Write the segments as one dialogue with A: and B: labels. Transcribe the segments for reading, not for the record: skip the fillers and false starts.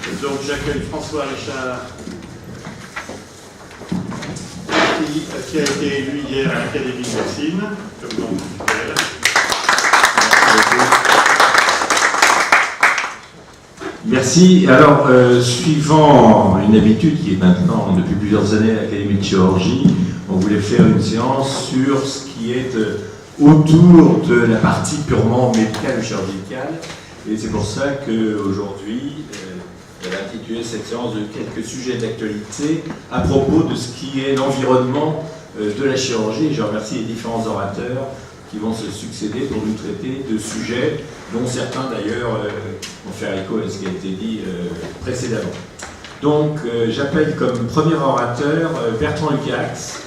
A: Donc j'accueille François Richard, qui a été élu hier à l'Académie de médecine, comme nom titulaire.
B: Merci. Alors, suivant une habitude qui est maintenant depuis plusieurs années à l'Académie de chirurgie, on voulait faire une séance sur ce qui est autour de la partie purement médicale ou chirurgicale. Et c'est pour ça qu'aujourd'hui, elle a intitulé cette séance de quelques sujets d'actualité à propos de ce qui est l'environnement de la chirurgie. Et je remercie les différents orateurs qui vont se succéder pour nous traiter de sujets dont certains d'ailleurs vont faire écho à ce qui a été dit précédemment. Donc j'appelle comme premier orateur Bertrand Lucax.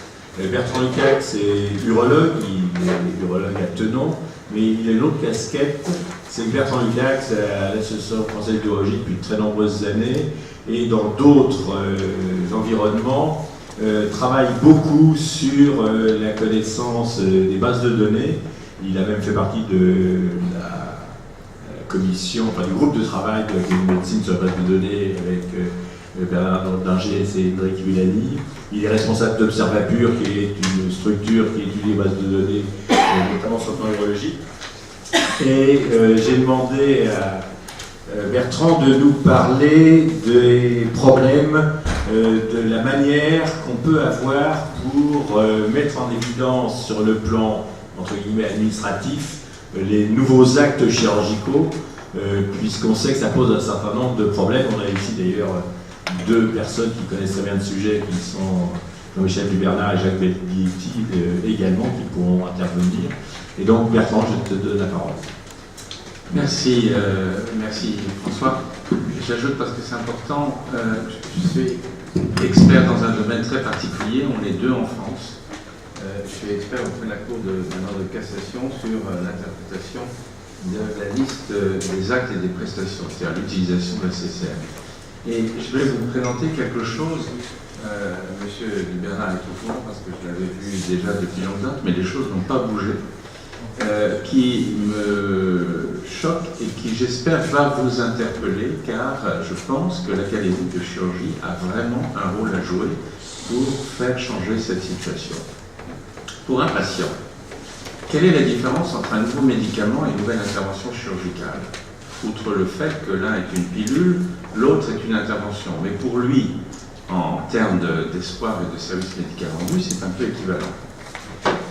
B: Bertrand Lucax est urologue, il est urologue à Tenon, mais il a une autre casquette, c'est que Bertrand Lucax à l'Association française d'urologie depuis de très nombreuses années et dans d'autres environnements travaille beaucoup sur la connaissance des bases de données. Il a même fait partie de la commission, enfin du groupe de travail de la médecine sur la base de données avec Bernard Dinger et Cédric Villani. Il est responsable d'Observapur, qui est une structure qui étudie les bases de données, notamment sur le plan urologique. Et j'ai demandé à Bertrand de nous parler des problèmes, de la manière qu'on peut avoir pour mettre en évidence sur le plan, entre guillemets, administratif, les nouveaux actes chirurgicaux, puisqu'on sait que ça pose un certain nombre de problèmes. On a ici d'ailleurs deux personnes qui connaissent très bien le sujet, qui sont Jean-Michel Dubernard et Jacques Belghiti également, qui pourront intervenir. Et donc Bertrand, je te donne la parole.
C: Merci, merci François. J'ajoute parce que c'est important, je suis expert dans un domaine très particulier, on est deux en France. Je suis expert auprès de la Cour de cassation sur l'interprétation de la liste des actes et des prestations, c'est-à-dire l'utilisation de la CCM. Et je vais vous présenter quelque chose, Monsieur Dubernard est au courant parce que je l'avais vu déjà depuis longtemps, mais les choses n'ont pas bougé. Qui me choque et qui, j'espère, va vous interpeller, car je pense que l'Académie de chirurgie a vraiment un rôle à jouer pour faire changer cette situation. Pour un patient, quelle est la différence entre un nouveau médicament et une nouvelle intervention chirurgicale? Outre le fait que l'un est une pilule, l'autre est une intervention. Mais pour lui, en termes d'espoir et de service médical rendu, c'est un peu équivalent.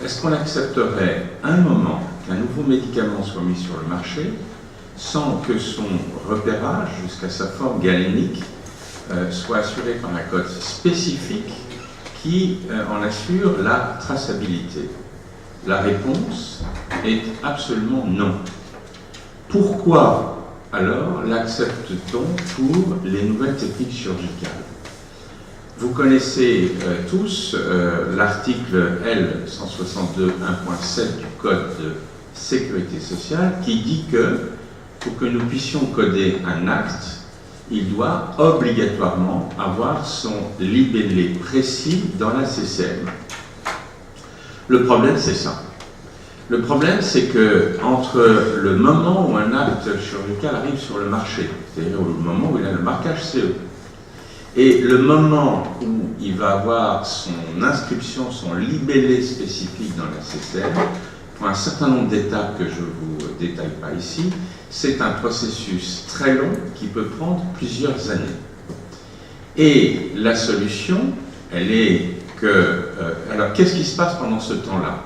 C: Est-ce qu'on accepterait un moment qu'un nouveau médicament soit mis sur le marché sans que son repérage jusqu'à sa forme galénique soit assuré par un code spécifique qui en assure la traçabilité? La réponse est absolument non. Pourquoi alors l'accepte-t-on pour les nouvelles techniques chirurgicales? Vous connaissez tous l'article L162.1.7 du Code de sécurité sociale qui dit que pour que nous puissions coder un acte, il doit obligatoirement avoir son libellé précis dans la CCM. Le problème, c'est ça. Le problème, c'est que entre le moment où un acte chirurgical arrive sur le marché, c'est-à-dire le moment où il a le marquage CE, et le moment où il va avoir son inscription, son libellé spécifique dans la CCM, pour un certain nombre d'étapes que je ne vous détaille pas ici, c'est un processus très long qui peut prendre plusieurs années. Et la solution, elle est que... alors, qu'est-ce qui se passe pendant ce temps-là?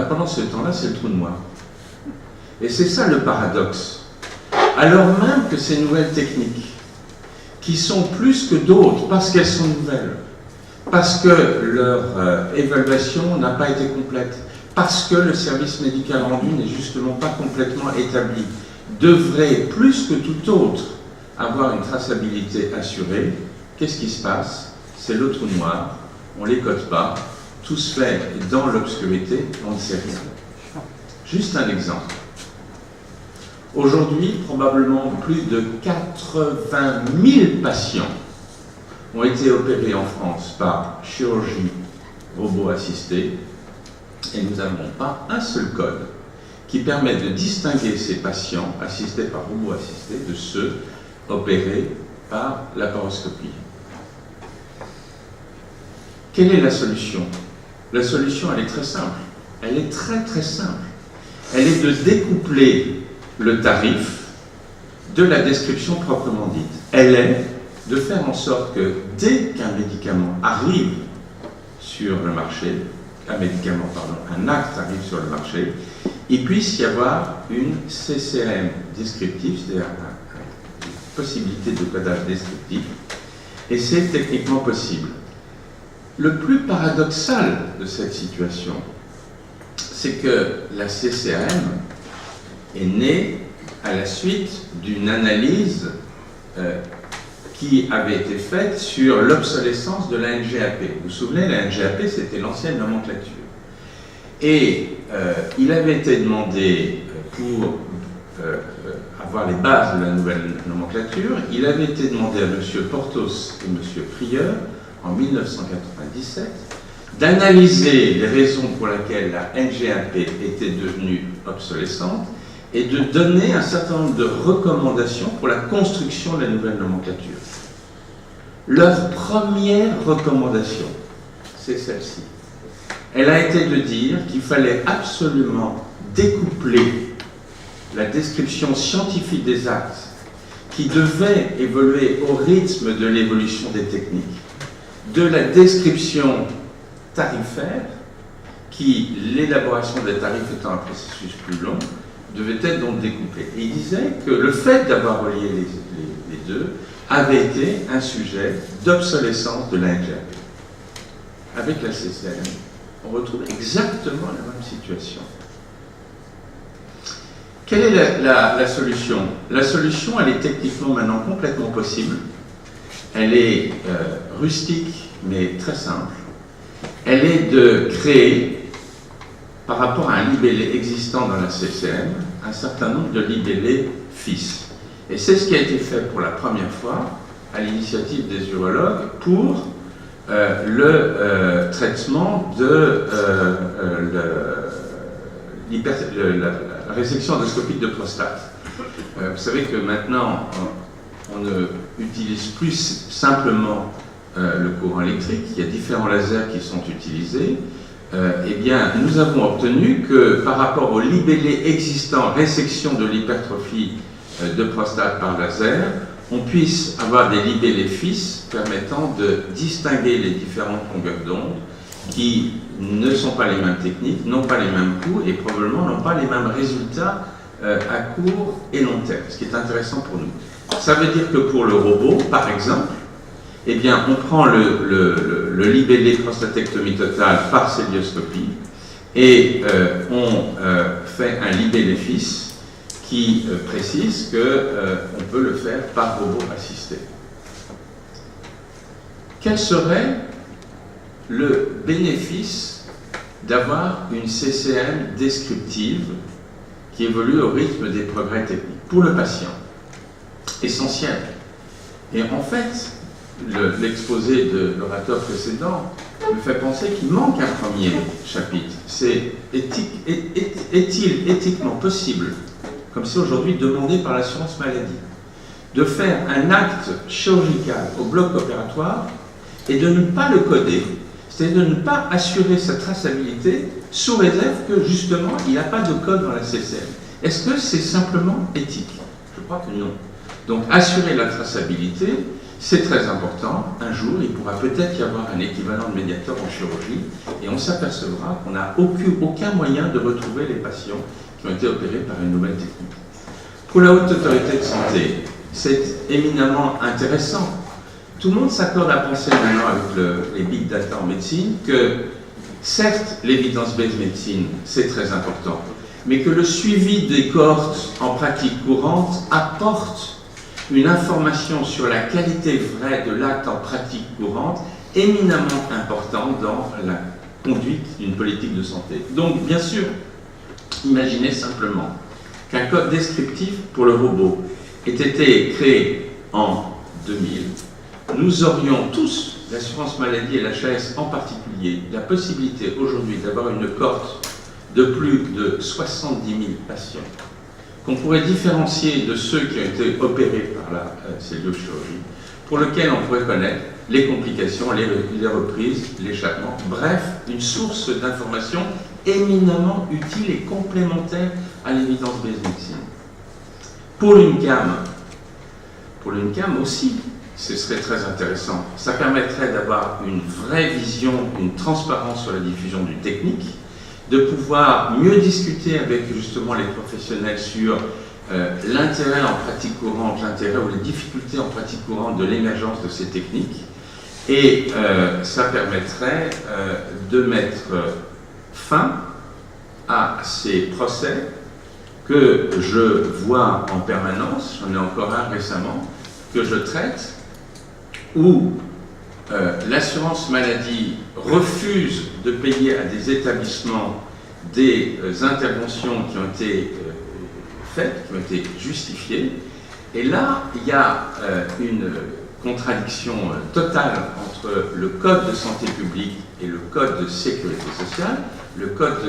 C: Pendant ce temps-là, c'est le trou noir. Et c'est ça le paradoxe. Alors même que ces nouvelles techniques, qui sont plus que d'autres, parce qu'elles sont nouvelles, parce que leur évaluation n'a pas été complète, parce que le service médical rendu n'est justement pas complètement établi, devrait, plus que tout autre, avoir une traçabilité assurée. Qu'est-ce qui se passe? C'est le trou noir, on ne les code pas, tout se fait dans l'obscurité, on ne sait rien. Juste un exemple. Aujourd'hui, probablement plus de 80 000 patients ont été opérés en France par chirurgie robot assistée et nous n'avons pas un seul code qui permet de distinguer ces patients assistés par robot assisté de ceux opérés par laparoscopie. Quelle est la solution? La solution, elle est très simple. Elle est très très simple. Elle est de découpler le tarif de la description proprement dite. Elle est de faire en sorte que dès qu'un médicament arrive sur le marché, un acte arrive sur le marché, il puisse y avoir une CCM descriptive, c'est-à-dire une possibilité de codage descriptif, et c'est techniquement possible. Le plus paradoxal de cette situation, c'est que la CCAM est née à la suite d'une analyse qui avait été faite sur l'obsolescence de la NGAP. Vous vous souvenez, la NGAP, c'était l'ancienne nomenclature. Et il avait été demandé, pour avoir les bases de la nouvelle nomenclature, il avait été demandé à M. Portos et M. Prieur, en 1997, d'analyser les raisons pour lesquelles la NGAP était devenue obsolescente et de donner un certain nombre de recommandations pour la construction de la nouvelle nomenclature. Leur première recommandation, c'est celle-ci. Elle a été de dire qu'il fallait absolument découpler la description scientifique des actes qui devait évoluer au rythme de l'évolution des techniques, de la description tarifaire, qui, l'élaboration des tarifs étant un processus plus long, devait être donc découpée. Et il disait que le fait d'avoir relié les deux avait été un sujet d'obsolescence de la NGAP. Avec la CCM, on retrouve exactement la même situation. Quelle est la solution? La solution, elle est techniquement maintenant complètement possible. Elle est rustique, mais très simple. Elle est de créer, par rapport à un libellé existant dans la CCM, un certain nombre de libellés FIS. Et c'est ce qui a été fait pour la première fois, à l'initiative des urologues, pour le traitement de la résection endoscopique de prostate. Vous savez que maintenant, on ne utilise plus simplement le courant électrique, il y a différents lasers qui sont utilisés. Eh bien, nous avons obtenu que par rapport au libellé existant, résection de l'hypertrophie de prostate par laser, on puisse avoir des libellés FIS permettant de distinguer les différentes longueurs d'onde qui ne sont pas les mêmes techniques, n'ont pas les mêmes coûts et probablement n'ont pas les mêmes résultats à court et long terme, ce qui est intéressant pour nous. Ça veut dire que pour le robot, par exemple, eh bien, on prend le libellé prostatectomie totale par célioscopie et on fait un libellé FIS qui précise qu'on peut le faire par robot assisté. Quel serait le bénéfice d'avoir une CCM descriptive qui évolue au rythme des progrès techniques pour le patient? Essentiel. Et en fait, l'exposé de l'orateur précédent me fait penser qu'il manque un premier chapitre. C'est est-il éthiquement possible, comme c'est aujourd'hui demandé par l'assurance maladie, de faire un acte chirurgical au bloc opératoire et de ne pas le coder, c'est-à-dire de ne pas assurer sa traçabilité sous réserve que justement il n'a pas de code dans la CCM. Est-ce que c'est simplement éthique? Je crois que non. Donc assurer la traçabilité, c'est très important. Un jour, il pourra peut-être y avoir un équivalent de médiateur en chirurgie et on s'apercevra qu'on n'a aucun moyen de retrouver les patients qui ont été opérés par une nouvelle technique. Pour la Haute Autorité de Santé, c'est éminemment intéressant. Tout le monde s'accorde à penser maintenant avec les big data en médecine que, certes, l'évidence-based médecine, c'est très important, mais que le suivi des cohortes en pratique courante apporte une information sur la qualité vraie de l'acte en pratique courante éminemment importante dans la conduite d'une politique de santé. Donc, bien sûr, imaginez simplement qu'un code descriptif pour le robot ait été créé en 2000. Nous aurions tous, l'assurance maladie et l'HAS en particulier, la possibilité aujourd'hui d'avoir une cohorte de plus de 70 000 patients qu'on pourrait différencier de ceux qui ont été opérés par la celluliochirurgie, pour lesquels on pourrait connaître les complications, les reprises, l'échappement, bref, une source d'information éminemment utile et complémentaire à l'évidence-based medicine. Pour l'UNCAM aussi, ce serait très intéressant. Ça permettrait d'avoir une vraie vision, une transparence sur la diffusion du technique, de pouvoir mieux discuter avec justement les professionnels sur l'intérêt en pratique courante, l'intérêt ou les difficultés en pratique courante de l'émergence de ces techniques. Et ça permettrait de mettre fin à ces procès que je vois en permanence, j'en ai encore un récemment, que je traite, où l'assurance maladie refuse de payer à des établissements des interventions qui ont été faites, qui ont été justifiées. Et là, il y a une contradiction totale entre le Code de santé publique et le Code de sécurité sociale. Le Code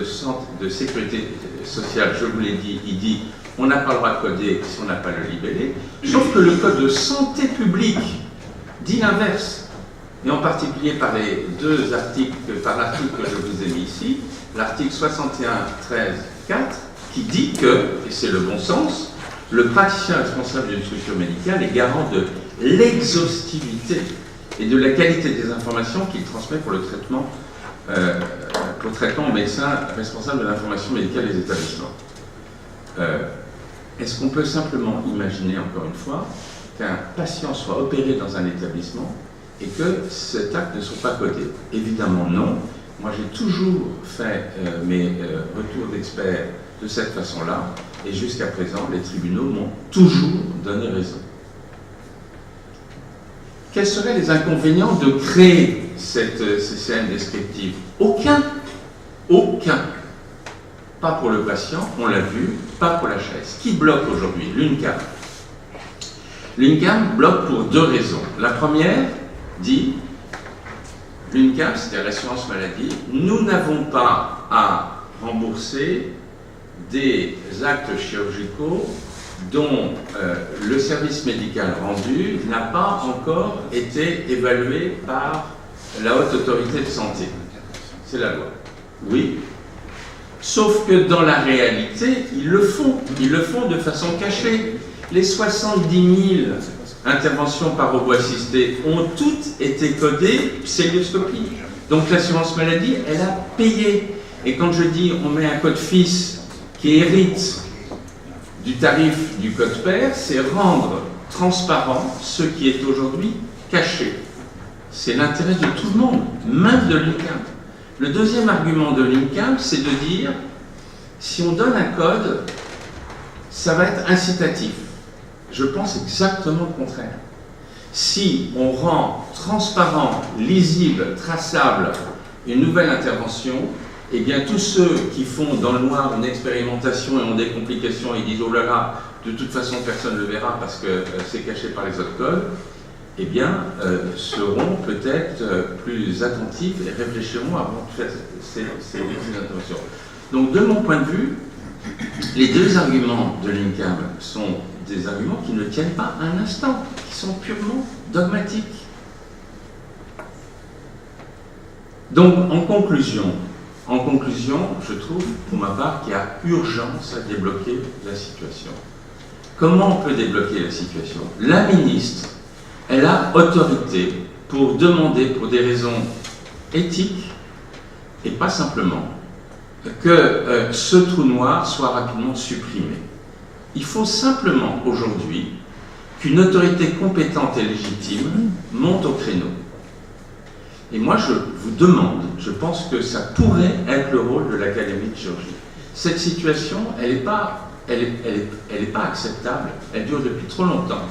C: de sécurité sociale, je vous l'ai dit, il dit on n'a pas le droit de coder si on n'a pas le libellé, sauf que le Code de santé publique dit l'inverse, et en particulier par les deux articles, par l'article que je vous ai mis ici, l'article 61.13.4, qui dit que, et c'est le bon sens, le praticien responsable d'une structure médicale est garant de l'exhaustivité et de la qualité des informations qu'il transmet pour le traitement au médecin responsable de l'information médicale des établissements. Est-ce qu'on peut simplement imaginer, encore une fois, qu'un patient soit opéré dans un établissement et que cet acte ne soit pas codé? Évidemment non. Moi j'ai toujours fait mes retours d'experts de cette façon-là, et jusqu'à présent les tribunaux m'ont toujours donné raison. Quels seraient les inconvénients de créer cette CCN descriptive? Aucun. Aucun. Pas pour le patient, on l'a vu, pas pour la chaise. Qui bloque aujourd'hui? L'UNCAM. L'UNCAM bloque pour deux raisons. La première dit, l'UNCAM, c'est-à-dire l'assurance maladie, nous n'avons pas à rembourser des actes chirurgicaux dont le service médical rendu n'a pas encore été évalué par la haute autorité de santé. C'est la loi. Oui. Sauf que dans la réalité, ils le font de façon cachée. Les 70 000 interventions par robot assisté ont toutes été codées celluloscopie. Donc l'assurance maladie, elle a payé. Et quand je dis on met un code FIS qui hérite du tarif du code pair, c'est rendre transparent ce qui est aujourd'hui caché. C'est l'intérêt de tout le monde, même de l'UNCAM. Le deuxième argument de l'UNCAM, c'est de dire, si on donne un code, ça va être incitatif. Je pense exactement le contraire. Si on rend transparent, lisible, traçable une nouvelle intervention, eh bien tous ceux qui font dans le noir une expérimentation et ont des complications et disent « oh là là, de toute façon personne ne le verra parce que c'est caché par les autres codes », eh bien seront peut-être plus attentifs et réfléchiront avant de faire ces interventions. Donc de mon point de vue, les deux arguments de l'UNCAM sont des arguments qui ne tiennent pas un instant, qui sont purement dogmatiques. Donc en conclusion, je trouve pour ma part qu'il y a urgence à débloquer la situation. Comment on peut débloquer la situation? La ministre, elle a autorité pour demander, pour des raisons éthiques, et pas simplement, que ce trou noir soit rapidement supprimé. Il faut simplement aujourd'hui qu'une autorité compétente et légitime monte au créneau. Et moi, je vous demande, je pense que ça pourrait être le rôle de l'Académie de chirurgie. Cette situation, elle n'est pas acceptable, elle dure depuis trop longtemps.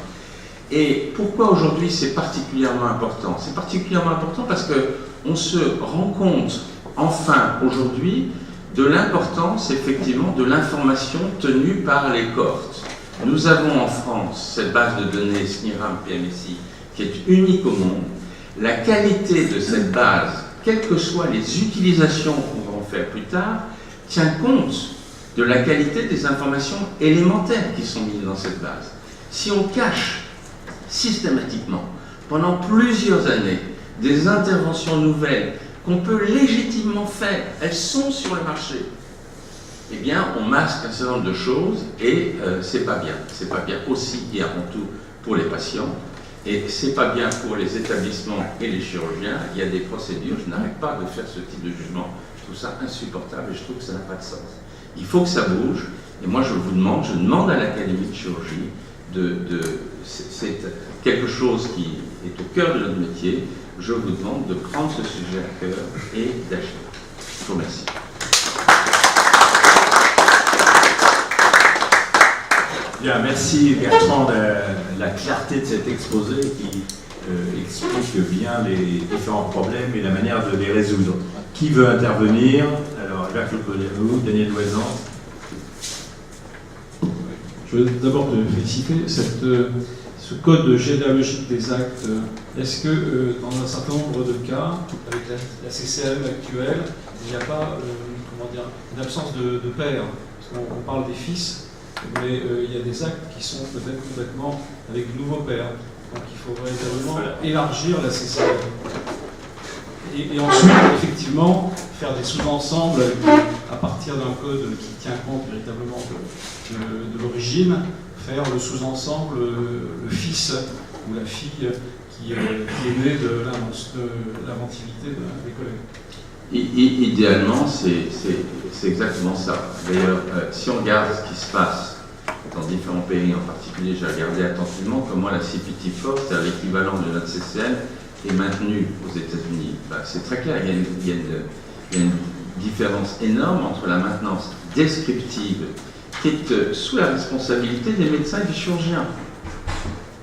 C: Et pourquoi aujourd'hui c'est particulièrement important? C'est particulièrement important parce qu'on se rend compte, enfin, aujourd'hui, de l'importance, effectivement, de l'information tenue par les cohortes. Nous avons en France cette base de données SNIRAM-PMSI qui est unique au monde. La qualité de cette base, quelles que soient les utilisations qu'on va en faire plus tard, tient compte de la qualité des informations élémentaires qui sont mises dans cette base. Si on cache systématiquement, pendant plusieurs années, des interventions nouvelles qu'on peut légitimement faire, elles sont sur le marché, eh bien, on masque un certain nombre de choses et c'est pas bien. C'est pas bien aussi et avant tout pour les patients et c'est pas bien pour les établissements et les chirurgiens. Il y a des procédures, je n'arrête pas de faire ce type de jugement. Je trouve ça insupportable et je trouve que ça n'a pas de sens. Il faut que ça bouge et moi je demande à l'Académie de chirurgie c'est quelque chose qui est au cœur de notre métier. Je vous demande de prendre ce sujet à cœur et d'agir. Je vous remercie.
B: Bien, merci Bertrand de la clarté de cet exposé qui explique bien les différents problèmes et la manière de les résoudre. Qui veut intervenir? Alors, Jacques Lecoderou, Daniel Loisan.
D: Je veux d'abord te féliciter. Ce code généalogique des actes, est-ce que dans un certain nombre de cas, avec la CCM actuelle, il n'y a pas une absence de père? Parce qu'on parle des fils, mais il y a des actes qui sont peut-être complètement avec de nouveaux pères. Donc il faudrait vraiment élargir la CCM. Et ensuite, effectivement, faire des sous-ensembles à partir d'un code qui tient compte véritablement de l'origine, faire le sous-ensemble, le fils ou la fille qui est né de l'inventivité des collègues.
C: Idéalement, c'est exactement ça. D'ailleurs, si on regarde ce qui se passe dans différents pays, en particulier, j'ai regardé attentivement comment la CPT Force, c'est-à-dire l'équivalent de notre CCM, est maintenue aux États-Unis. C'est très clair, il y a une différence énorme entre la maintenance descriptive qui est sous la responsabilité des médecins et des chirurgiens.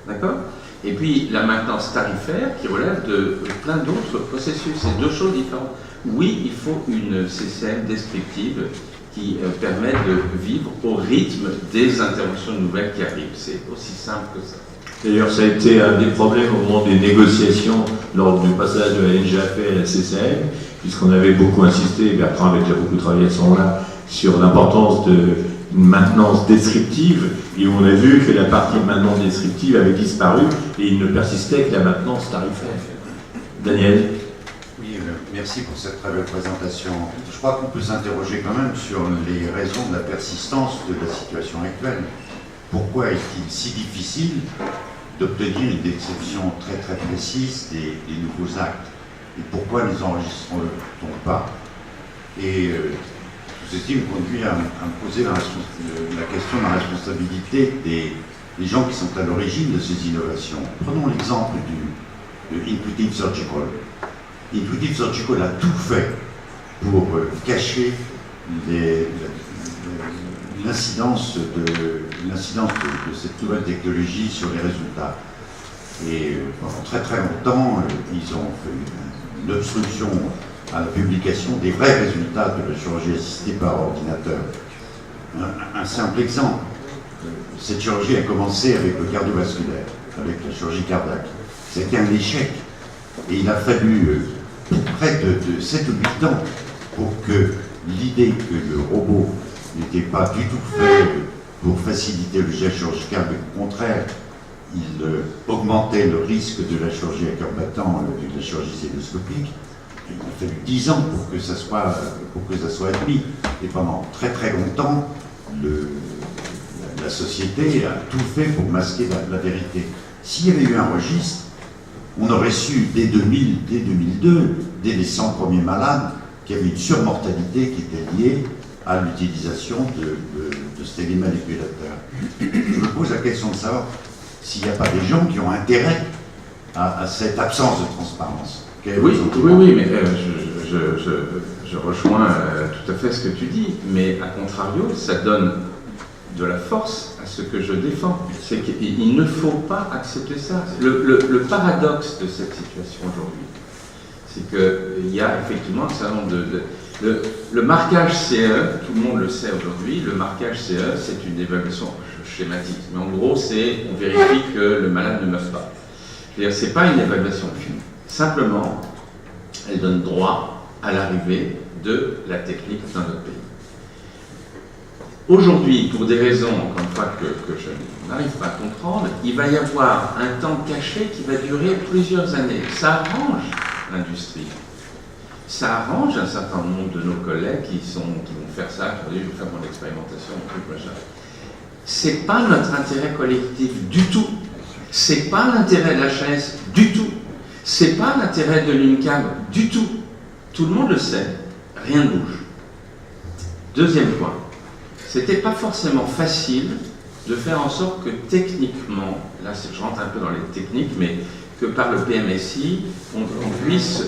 C: D'accord? Et puis la maintenance tarifaire qui relève de plein d'autres processus. C'est deux choses différentes. Oui, il faut une CCM descriptive qui permet de vivre au rythme des interventions nouvelles qui arrivent. C'est aussi simple que ça.
B: D'ailleurs, ça a été un des problèmes au moment des négociations lors du passage de la NGAP à la CCM, puisqu'on avait beaucoup insisté, Bertrand avait déjà beaucoup travaillé à ce moment-là, sur l'importance d'une maintenance descriptive, et où on a vu que la partie maintenance descriptive avait disparu, et il ne persistait que la maintenance tarifaire. Daniel?
E: Oui, merci pour cette très belle présentation. Je crois qu'on peut s'interroger quand même sur les raisons de la persistance de la situation actuelle. Pourquoi est-il si difficile d'obtenir une description très très précise des nouveaux actes? Et pourquoi ne les enregistrons-t-on pas? Et tout ceci me conduit à me poser la question de la responsabilité des gens qui sont à l'origine de ces innovations. Prenons l'exemple de Intuitive Surgical. Intuitive Surgical a tout fait pour cacher l'incidence de cette nouvelle technologie sur les résultats. Et pendant très très longtemps, ils ont fait une obstruction à la publication des vrais résultats de la chirurgie assistée par ordinateur. Un simple exemple, cette chirurgie a commencé avec le cardiovasculaire, avec la chirurgie cardiaque. C'était un échec. Et il a fallu près de 7 ou 8 ans pour que l'idée que le robot n'était pas du tout fait pour faciliter le geste chirurgical, mais au contraire, il augmentait le risque de la chirurgie à cœur battant, de la chirurgie cystoscopique. Il a fallu 10 ans pour que ça soit admis. Et pendant très très longtemps, la société a tout fait pour masquer la vérité. S'il y avait eu un registre, on aurait su dès 2000, dès 2002, dès les 100 premiers malades, qu'il y avait une surmortalité qui était liée à l'utilisation de ces manipulateurs. Je me pose la question de savoir s'il n'y a pas des gens qui ont intérêt à cette absence de transparence.
C: Oui, mais je rejoins tout à fait ce que tu dis, mais à contrario, ça donne de la force à ce que je défends. C'est qu'il ne faut pas accepter ça. Le paradoxe de cette situation aujourd'hui, c'est qu'il y a effectivement un certain nombre le marquage CE, tout le monde le sait aujourd'hui, le marquage CE, c'est une évaluation, je schématise, mais en gros, on vérifie que le malade ne meurt pas. C'est-à-dire, c'est pas une évaluation fine. Simplement, elle donne droit à l'arrivée de la technique dans notre pays. Aujourd'hui, pour des raisons, encore une fois, que je n'arrive pas à comprendre, il va y avoir un temps caché qui va durer plusieurs années. Ça arrange l'industrie. Ça arrange un certain nombre de nos collègues qui vont faire ça, qui vont dire, je vais faire mon expérimentation, mon truc, machin. C'est pas notre intérêt collectif du tout. C'est pas l'intérêt de la HAS du tout. C'est pas l'intérêt de l'UNCAM du tout. Tout le monde le sait, rien ne bouge. Deuxième point, c'était pas forcément facile de faire en sorte que techniquement, là je rentre un peu dans les techniques, mais que par le PMSI, on puisse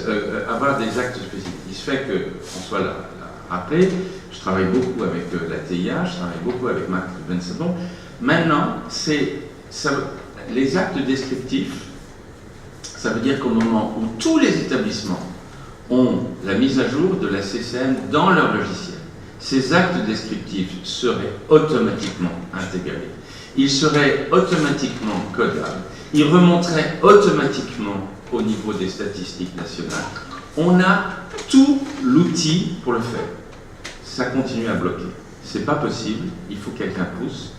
C: avoir des actes spécifiques. Il se fait que François l'a rappelé, je travaille beaucoup avec la TIA, je travaille beaucoup avec Marc Vincent. Maintenant, les actes descriptifs, ça veut dire qu'au moment où tous les établissements ont la mise à jour de la CCM dans leur logiciel, ces actes descriptifs seraient automatiquement intégrés. Ils seraient automatiquement codables. Ils remonteraient automatiquement au niveau des statistiques nationales. On a tout l'outil pour le faire. Ça continue à bloquer. C'est pas possible. Il faut que quelqu'un pousse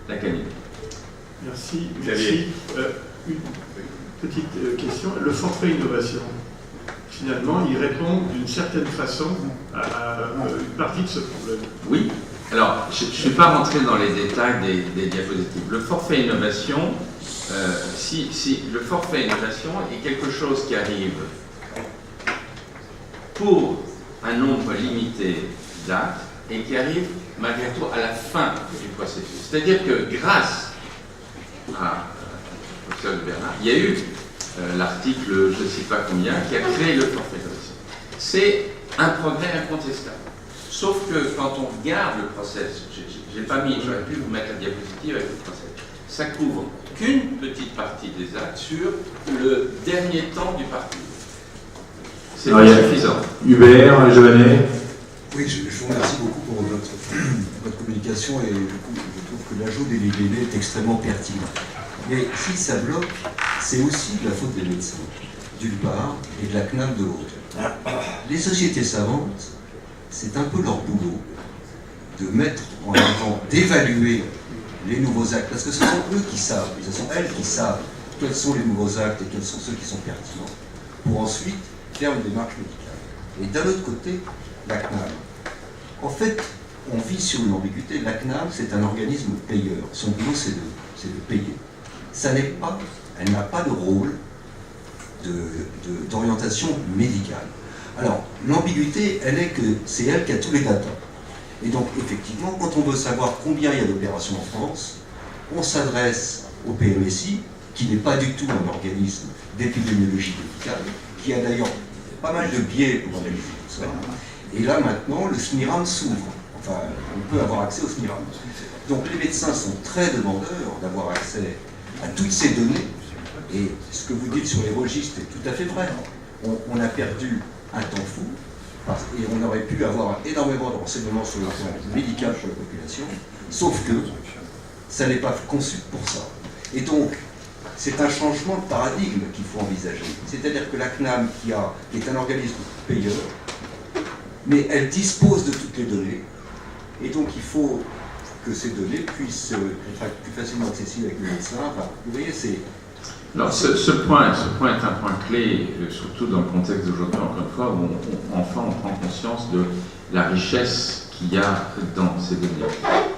C: la canine.
A: Merci. Merci. Une petite question. Le forfait innovation, finalement, il répond d'une certaine façon à une partie de ce problème.
C: Oui. Alors, je ne suis pas rentré dans les détails des diapositives. Le forfait innovation, si le forfait innovation est quelque chose qui arrive pour un nombre limité d'actes et qui arrive malgré tout à la fin du processus. C'est-à-dire que grâce à professeur de Bernard, il y a eu l'article, je ne sais pas combien, qui a créé le forfait innovation. C'est un progrès incontestable. Sauf que quand on regarde le process, j'ai pas mis, j'aurais pu vous mettre la diapositive avec le process, ça couvre qu'une petite partie des actes sur le dernier temps du parcours. C'est pas suffisant.
B: Hubert, Joannet.
F: Oui, je vous remercie beaucoup pour votre communication et du coup, je trouve que l'ajout des libellés est extrêmement pertinent. Mais si ça bloque, c'est aussi de la faute des médecins, d'une part, et de la CNAM de l'autre. Les sociétés savantes, c'est un peu leur boulot de mettre en avant, d'évaluer les nouveaux actes, parce que ce sont eux qui savent, ce sont elles qui savent quels sont les nouveaux actes et quels sont ceux qui sont pertinents, pour ensuite faire une démarche médicale. Et d'un autre côté, la CNAM. En fait, on vit sur une ambiguïté. La CNAM, c'est un organisme payeur. Son boulot, c'est de payer. Ça n'est pas, elle n'a pas de rôle d'orientation médicale. Alors, l'ambiguïté, elle est que c'est elle qui a tous les datas. Et donc, effectivement, quand on veut savoir combien il y a d'opérations en France, on s'adresse au PMSI, qui n'est pas du tout un organisme d'épidémiologie médicale, qui a d'ailleurs pas mal de biais pour analyser tout ça. Et là, maintenant, le SMIRAM s'ouvre. Enfin, on peut avoir accès au SMIRAM. Donc, les médecins sont très demandeurs d'avoir accès à toutes ces données. Et ce que vous dites sur les registres est tout à fait vrai. On a perdu un temps fou, et on aurait pu avoir énormément de renseignements sur le plan médical pour la population, sauf que ça n'est pas conçu pour ça. Et donc, c'est un changement de paradigme qu'il faut envisager. C'est-à-dire que la CNAM, qui est un organisme payeur, mais elle dispose de toutes les données, et donc il faut que ces données puissent être plus facilement accessibles avec les médecins. Enfin, vous voyez, c'est...
C: Alors, ce point est un point clé, surtout dans le contexte d'aujourd'hui, encore une fois, où enfin on prend conscience de la richesse qu'il y a dans ces données.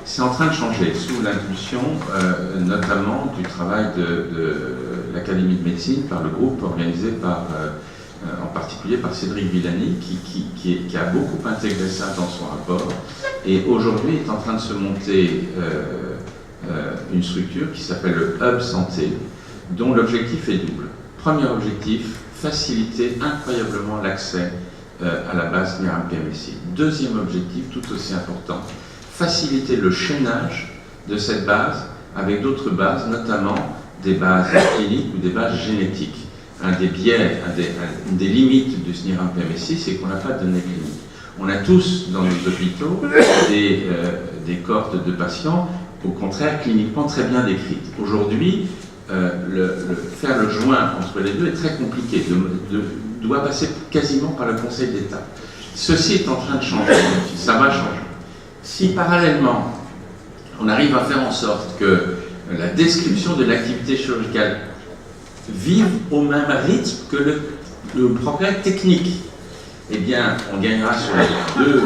C: C'est en train de changer, sous l'impulsion notamment du travail de l'Académie de médecine, par le groupe organisé par, en particulier par Cédric Villani, qui a beaucoup intégré ça dans son rapport, et aujourd'hui est en train de se monter une structure qui s'appelle le Hub Santé, dont l'objectif est double. Premier objectif, faciliter incroyablement l'accès à la base SMIRAM PMSI. Deuxième objectif, tout aussi important, faciliter le chaînage de cette base avec d'autres bases, notamment des bases cliniques ou des bases génétiques. Un des biais, une des limites du SMIRAM PMSI, c'est qu'on n'a pas de données cliniques. On a tous dans nos hôpitaux des cohortes de patients, au contraire, cliniquement très bien décrites. Aujourd'hui, faire le joint entre les deux est très compliqué, doit passer quasiment par le Conseil d'État. Ceci est en train de changer, ça va changer. Si parallèlement, on arrive à faire en sorte que la description de l'activité chirurgicale vive au même rythme que le progrès technique, eh bien, on gagnera sur les deux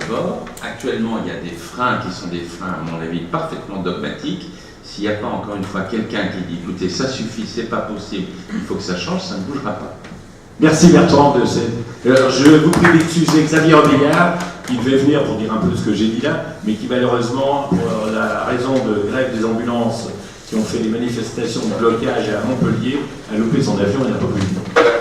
C: bords. Actuellement, il y a des freins qui sont des freins, à mon avis, parfaitement dogmatiques. S'il n'y a pas, encore une fois, quelqu'un qui dit, écoutez, ça suffit, c'est pas possible, il faut que ça change, ça ne bougera pas.
B: Merci Bertrand. Alors, je vous prie d'excuser Xavier Robillard, qui devait venir pour dire un peu ce que j'ai dit là, mais qui malheureusement, pour la raison de grève des ambulances qui ont fait des manifestations de blocage à Montpellier, a loupé son avion et n'a pas pu venir.